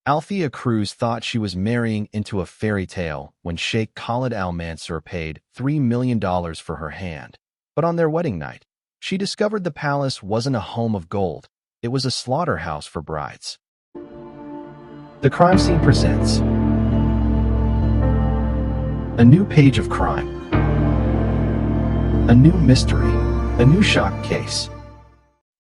Althea Cruz thought she was marrying into a fairy tale when Sheikh Khalid Al Mansoor paid $3 million for her hand. But on their wedding night, she discovered the palace wasn't a home of gold. It was a slaughterhouse for brides. The Crime Scene presents a new page of crime, a new mystery, a new shock case.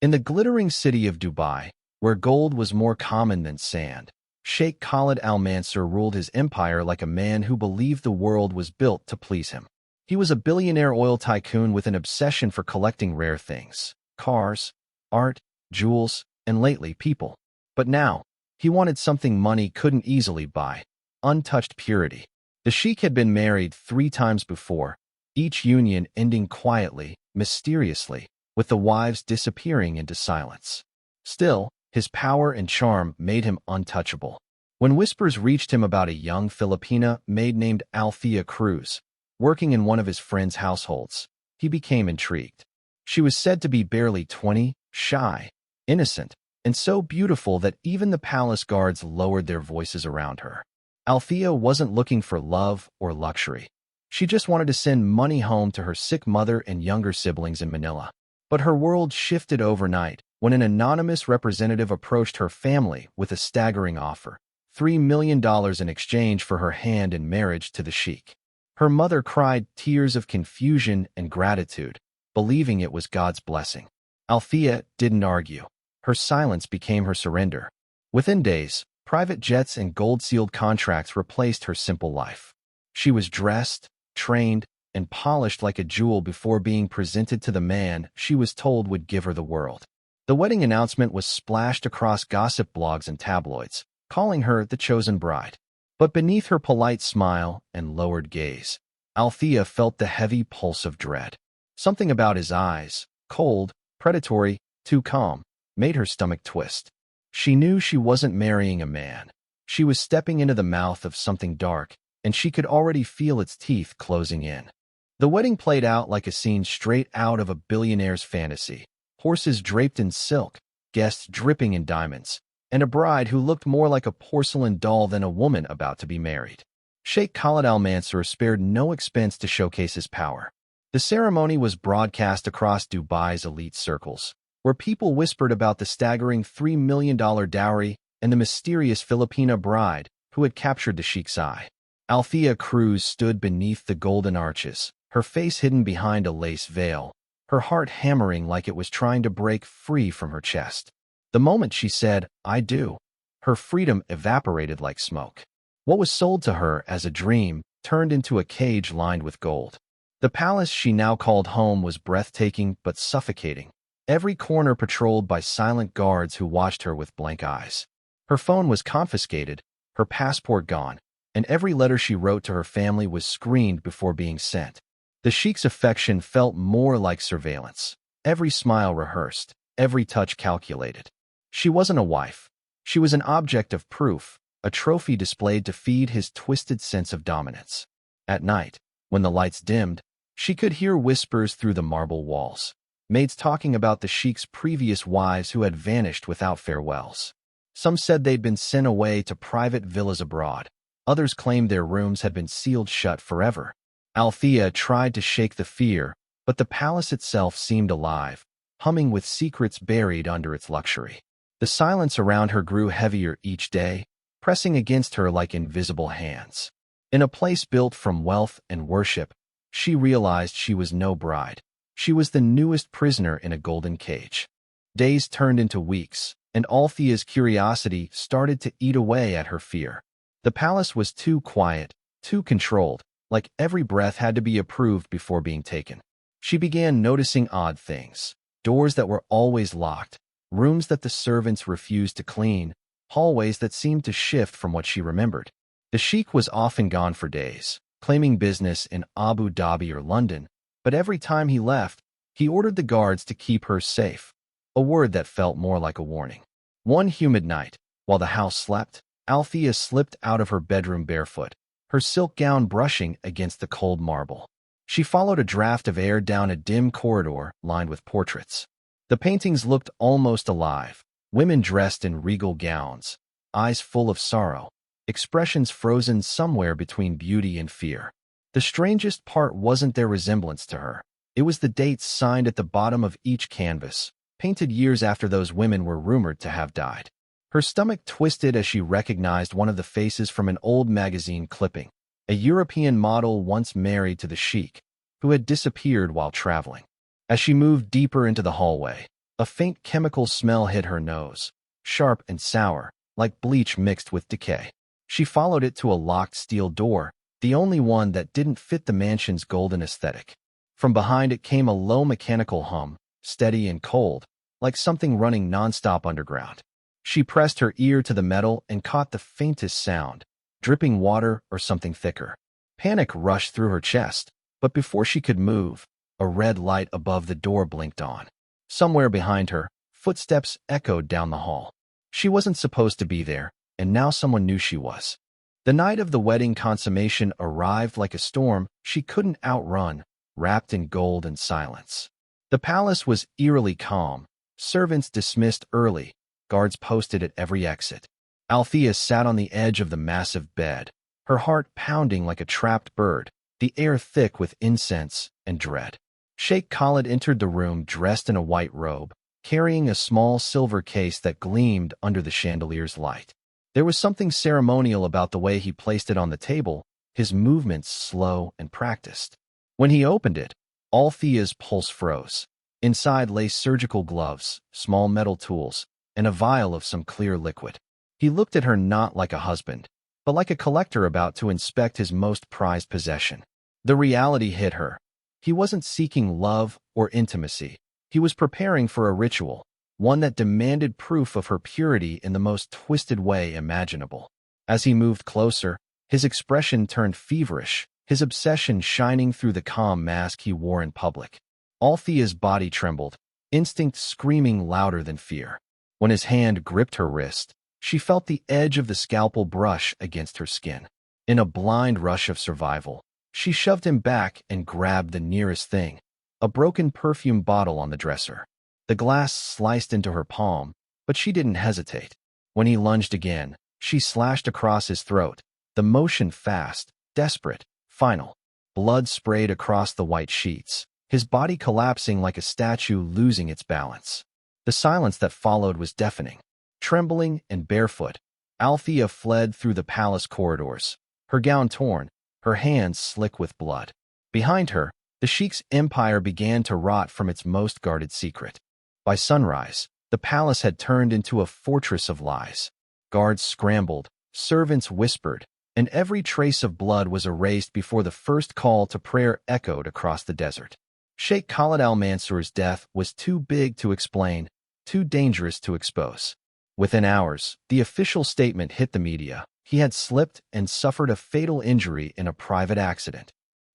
In the glittering city of Dubai, where gold was more common than sand, Sheikh Khalid Al Mansoor ruled his empire like a man who believed the world was built to please him. He was a billionaire oil tycoon with an obsession for collecting rare things, cars, art, jewels, and lately people. But now, he wanted something money couldn't easily buy: untouched purity. The Sheikh had been married 3 times before, each union ending quietly, mysteriously, with the wives disappearing into silence. Still, his power and charm made him untouchable. When whispers reached him about a young Filipina maid named Althea Cruz, working in one of his friends' households, he became intrigued. She was said to be barely 20, shy, innocent, and so beautiful that even the palace guards lowered their voices around her. Althea wasn't looking for love or luxury. She just wanted to send money home to her sick mother and younger siblings in Manila. But her world shifted overnight when an anonymous representative approached her family with a staggering offer: $3 million in exchange for her hand in marriage to the Sheikh. Her mother cried tears of confusion and gratitude, believing it was God's blessing. Althea didn't argue. Her silence became her surrender. Within days, private jets and gold-sealed contracts replaced her simple life. She was dressed, trained, and polished like a jewel before being presented to the man she was told would give her the world. The wedding announcement was splashed across gossip blogs and tabloids, calling her the chosen bride. But beneath her polite smile and lowered gaze, Althea felt the heavy pulse of dread. Something about his eyes, cold, predatory, too calm, made her stomach twist. She knew she wasn't marrying a man. She was stepping into the mouth of something dark, and she could already feel its teeth closing in. The wedding played out like a scene straight out of a billionaire's fantasy. Horses draped in silk, guests dripping in diamonds, and a bride who looked more like a porcelain doll than a woman about to be married. Sheikh Khalid Al Mansoor spared no expense to showcase his power. The ceremony was broadcast across Dubai's elite circles, where people whispered about the staggering $3 million dowry and the mysterious Filipina bride who had captured the Sheikh's eye. Althea Cruz stood beneath the golden arches, her face hidden behind a lace veil, her heart hammering like it was trying to break free from her chest. The moment she said, "I do," her freedom evaporated like smoke. What was sold to her as a dream turned into a cage lined with gold. The palace she now called home was breathtaking but suffocating, every corner patrolled by silent guards who watched her with blank eyes. Her phone was confiscated, her passport gone, and every letter she wrote to her family was screened before being sent. The Sheikh's affection felt more like surveillance, every smile rehearsed, every touch calculated. She wasn't a wife. She was an object of proof, a trophy displayed to feed his twisted sense of dominance. At night, when the lights dimmed, she could hear whispers through the marble walls, maids talking about the Sheikh's previous wives who had vanished without farewells. Some said they'd been sent away to private villas abroad. Others claimed their rooms had been sealed shut forever. Althea tried to shake the fear, but the palace itself seemed alive, humming with secrets buried under its luxury. The silence around her grew heavier each day, pressing against her like invisible hands. In a place built from wealth and worship, she realized she was no bride. She was the newest prisoner in a golden cage. Days turned into weeks, and Althea's curiosity started to eat away at her fear. The palace was too quiet, too controlled, like every breath had to be approved before being taken. She began noticing odd things: doors that were always locked, rooms that the servants refused to clean, hallways that seemed to shift from what she remembered. The Sheikh was often gone for days, claiming business in Abu Dhabi or London, but every time he left, he ordered the guards to keep her safe, a word that felt more like a warning. One humid night, while the house slept, Althea slipped out of her bedroom barefoot, her silk gown brushing against the cold marble. She followed a draft of air down a dim corridor lined with portraits. The paintings looked almost alive, women dressed in regal gowns, eyes full of sorrow, expressions frozen somewhere between beauty and fear. The strangest part wasn't their resemblance to her. It was the dates signed at the bottom of each canvas, painted years after those women were rumored to have died. Her stomach twisted as she recognized one of the faces from an old magazine clipping, a European model once married to the Sheikh, who had disappeared while traveling. As she moved deeper into the hallway, a faint chemical smell hit her nose, sharp and sour, like bleach mixed with decay. She followed it to a locked steel door, the only one that didn't fit the mansion's golden aesthetic. From behind it came a low mechanical hum, steady and cold, like something running nonstop underground. She pressed her ear to the metal and caught the faintest sound, dripping water or something thicker. Panic rushed through her chest, but before she could move, a red light above the door blinked on. Somewhere behind her, footsteps echoed down the hall. She wasn't supposed to be there, and now someone knew she was. The night of the wedding consummation arrived like a storm she couldn't outrun, wrapped in gold and silence. The palace was eerily calm, servants dismissed early, guards posted at every exit. Althea sat on the edge of the massive bed, her heart pounding like a trapped bird, the air thick with incense and dread. Sheikh Khalid entered the room dressed in a white robe, carrying a small silver case that gleamed under the chandelier's light. There was something ceremonial about the way he placed it on the table, his movements slow and practiced. When he opened it, Althea's pulse froze. Inside lay surgical gloves, small metal tools, and a vial of some clear liquid. He looked at her not like a husband, but like a collector about to inspect his most prized possession. The reality hit her. He wasn't seeking love or intimacy. He was preparing for a ritual, one that demanded proof of her purity in the most twisted way imaginable. As he moved closer, his expression turned feverish, his obsession shining through the calm mask he wore in public. Althea's body trembled, instinct screaming louder than fear. When his hand gripped her wrist, she felt the edge of the scalpel brush against her skin. In a blind rush of survival, she shoved him back and grabbed the nearest thing, a broken perfume bottle on the dresser. The glass sliced into her palm, but she didn't hesitate. When he lunged again, she slashed across his throat, the motion fast, desperate, final. Blood sprayed across the white sheets, his body collapsing like a statue losing its balance. The silence that followed was deafening. Trembling and barefoot, Althea fled through the palace corridors, her gown torn, her hands slick with blood. Behind her, the Sheikh's empire began to rot from its most guarded secret. By sunrise, the palace had turned into a fortress of lies. Guards scrambled, servants whispered, and every trace of blood was erased before the first call to prayer echoed across the desert. Sheikh Khalid Al Mansoor's death was too big to explain, too dangerous to expose. Within hours, the official statement hit the media. He had slipped and suffered a fatal injury in a private accident.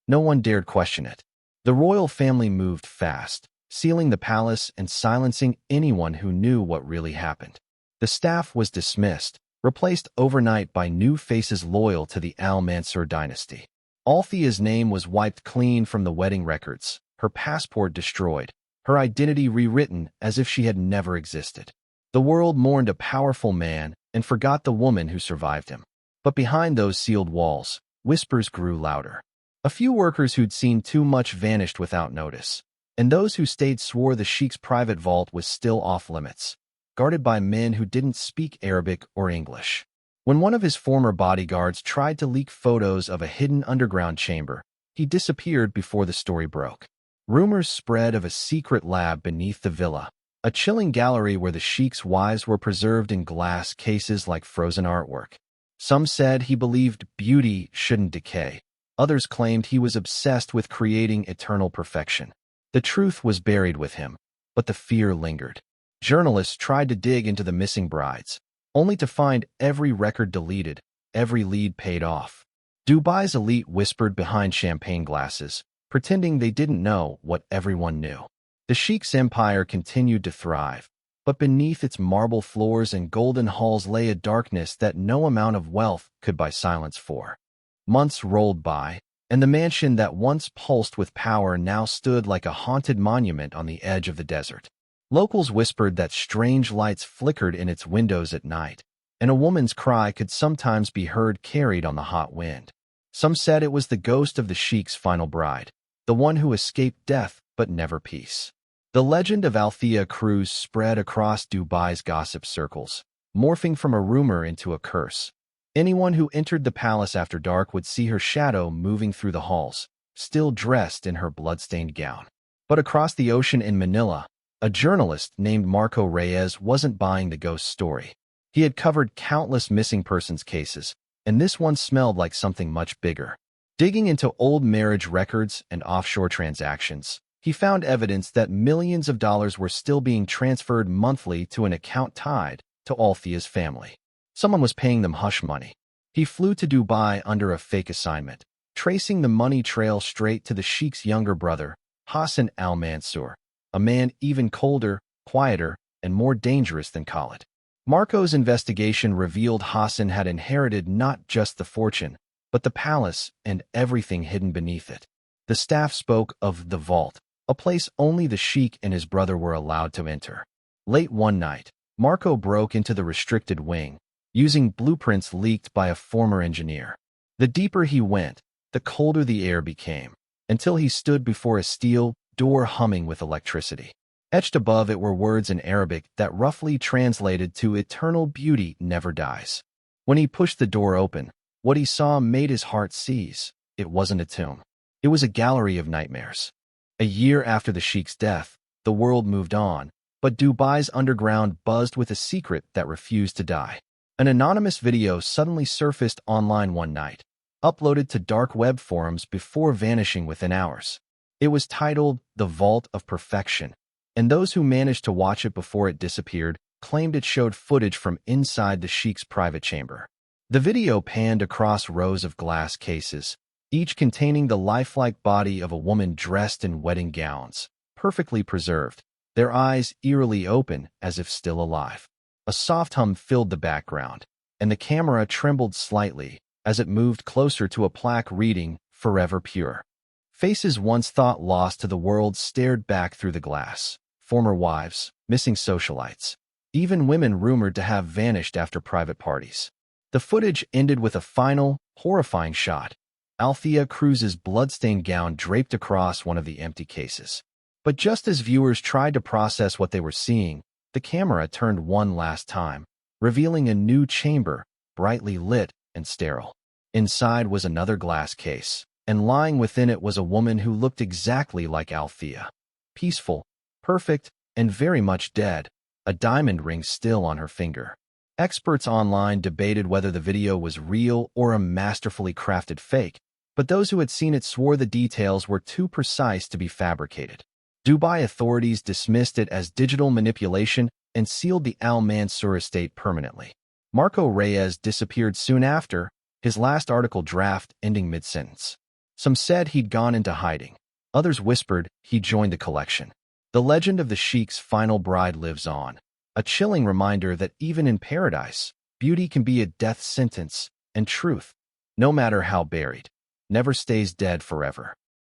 No one dared question it. The royal family moved fast, sealing the palace and silencing anyone who knew what really happened. The staff was dismissed, replaced overnight by new faces loyal to the Al Mansoor dynasty. Althea's name was wiped clean from the wedding records, her passport destroyed, her identity rewritten as if she had never existed. The world mourned a powerful man and forgot the woman who survived him. But behind those sealed walls, whispers grew louder. A few workers who'd seen too much vanished without notice, and those who stayed swore the Sheikh's private vault was still off limits, guarded by men who didn't speak Arabic or English. When one of his former bodyguards tried to leak photos of a hidden underground chamber, he disappeared before the story broke. Rumors spread of a secret lab beneath the villa, a chilling gallery where the Sheikh's wives were preserved in glass cases like frozen artwork. Some said he believed beauty shouldn't decay. Others claimed he was obsessed with creating eternal perfection. The truth was buried with him, but the fear lingered. Journalists tried to dig into the missing brides, only to find every record deleted, every lead paid off. Dubai's elite whispered behind champagne glasses, pretending they didn't know what everyone knew. The Sheikh's empire continued to thrive, but beneath its marble floors and golden halls lay a darkness that no amount of wealth could buy silence for. Months rolled by, and the mansion that once pulsed with power now stood like a haunted monument on the edge of the desert. Locals whispered that strange lights flickered in its windows at night, and a woman's cry could sometimes be heard carried on the hot wind. Some said it was the ghost of the Sheikh's final bride, the one who escaped death but never peace. The legend of Althea Cruz spread across Dubai's gossip circles, morphing from a rumor into a curse. Anyone who entered the palace after dark would see her shadow moving through the halls, still dressed in her blood-stained gown. But across the ocean in Manila, a journalist named Marco Reyes wasn't buying the ghost story. He had covered countless missing persons cases, and this one smelled like something much bigger. Digging into old marriage records and offshore transactions, he found evidence that millions of dollars were still being transferred monthly to an account tied to Althea's family. Someone was paying them hush money. He flew to Dubai under a fake assignment, tracing the money trail straight to the Sheikh's younger brother, Hassan Al Mansoor, a man even colder, quieter, and more dangerous than Khalid. Marco's investigation revealed Hassan had inherited not just the fortune, but the palace and everything hidden beneath it. The staff spoke of the vault, a place only the Sheikh and his brother were allowed to enter. Late one night, Marco broke into the restricted wing, using blueprints leaked by a former engineer. The deeper he went, the colder the air became, until he stood before a steel door humming with electricity. Etched above it were words in Arabic that roughly translated to "Eternal beauty never dies." When he pushed the door open, what he saw made his heart seize. It wasn't a tomb. It was a gallery of nightmares. A year after the Sheikh's death, the world moved on, but Dubai's underground buzzed with a secret that refused to die. An anonymous video suddenly surfaced online one night, uploaded to dark web forums before vanishing within hours. It was titled "The Vault of Perfection," and those who managed to watch it before it disappeared claimed it showed footage from inside the Sheikh's private chamber. The video panned across rows of glass cases, each containing the lifelike body of a woman dressed in wedding gowns, perfectly preserved, their eyes eerily open as if still alive. A soft hum filled the background, and the camera trembled slightly as it moved closer to a plaque reading, "Forever Pure." Faces once thought lost to the world stared back through the glass. Former wives, missing socialites, even women rumored to have vanished after private parties. The footage ended with a final, horrifying shot: Althea Cruz's bloodstained gown draped across one of the empty cases. But just as viewers tried to process what they were seeing, the camera turned one last time, revealing a new chamber, brightly lit and sterile. Inside was another glass case, and lying within it was a woman who looked exactly like Althea. Peaceful, perfect, and very much dead, a diamond ring still on her finger. Experts online debated whether the video was real or a masterfully crafted fake, but those who had seen it swore the details were too precise to be fabricated. Dubai authorities dismissed it as digital manipulation and sealed the Al Mansoor estate permanently. Marco Reyes disappeared soon after, his last article draft ending mid-sentence. Some said he'd gone into hiding. Others whispered he joined the collection. The legend of the Sheikh's final bride lives on, a chilling reminder that even in paradise, beauty can be a death sentence, and truth, no matter how buried, never stays dead forever.